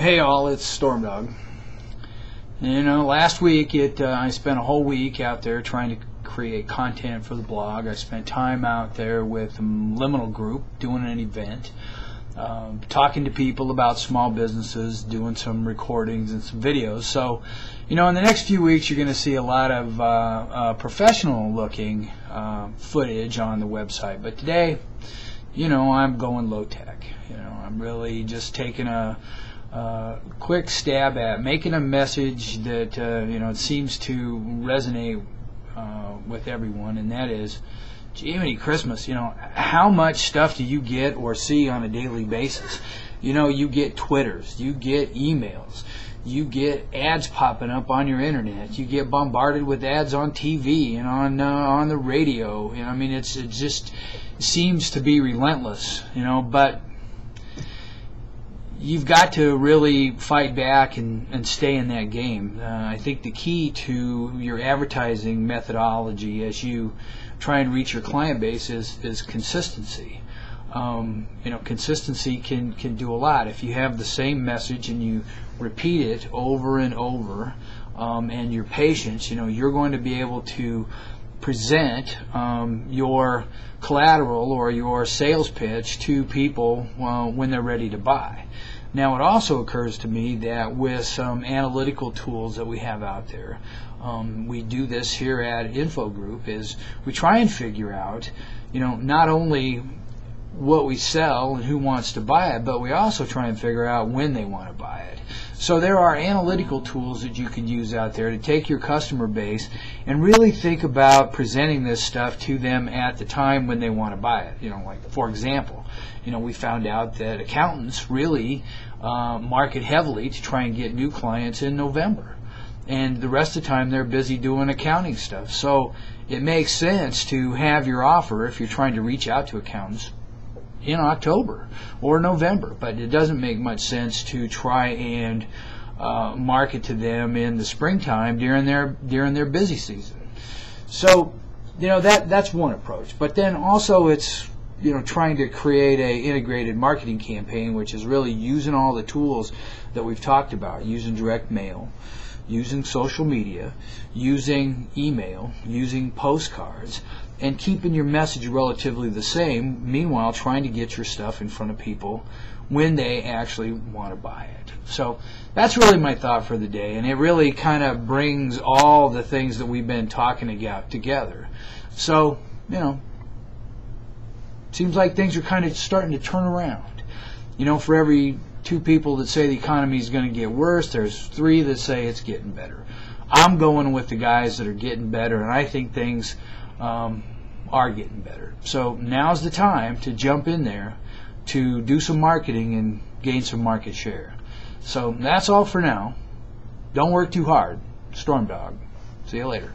Hey all, it's Storm Dog. You know, last week I spent a whole week out there trying to create content for the blog. I spent time out there with the Liminal Group doing an event, talking to people about small businesses, doing some recordings and some videos. So, you know, in the next few weeks you're going to see a lot of professional looking footage on the website. But today, you know, I'm going low tech. You know, I'm really just taking a quick stab at making a message that you know, it seems to resonate with everyone, and that is, Jiminy Christmas, you know, how much stuff do you get or see on a daily basis? You know, you get Twitters, you get emails, you get ads popping up on your internet, you get bombarded with ads on TV and on the radio. You know, I mean, it just seems to be relentless, you know, but you've got to really fight back and stay in that game. I think the key to your advertising methodology as you try and reach your client base is consistency. You know, consistency can do a lot. If you have the same message and you repeat it over and over, and your patience, you know, you're going to be able to present your collateral or your sales pitch to people when they're ready to buy. Now, it also occurs to me that with some analytical tools that we have out there, we do this here at Info Group, is we try and figure out, you know, not only what we sell and who wants to buy it, but we also try and figure out when they want to buy it. So there are analytical tools that you can use out there to take your customer base and really think about presenting this stuff to them at the time when they want to buy it. You know, like, for example, you know, we found out that accountants really market heavily to try and get new clients in November, and the rest of the time they're busy doing accounting stuff. So it makes sense to have your offer, if you're trying to reach out to accountants, in October or November, but it doesn't make much sense to try and market to them in the springtime during their busy season. So, you know, that's one approach. But then also it's, you know, trying to create a integrated marketing campaign, which is really using all the tools that we've talked about, using direct mail, using social media, using email, using postcards, and keeping your message relatively the same, meanwhile trying to get your stuff in front of people when they actually want to buy it. So that's really my thought for the day, and it really kind of brings all the things that we've been talking about together. So, you know, seems like things are kind of starting to turn around. You know, for every 2 people that say the economy is going to get worse, there's 3 that say it's getting better. I'm going with the guys that are getting better, and I think things are getting better. So now's the time to jump in there, to do some marketing and gain some market share. So that's all for now. Don't work too hard. Storm Dog. See you later.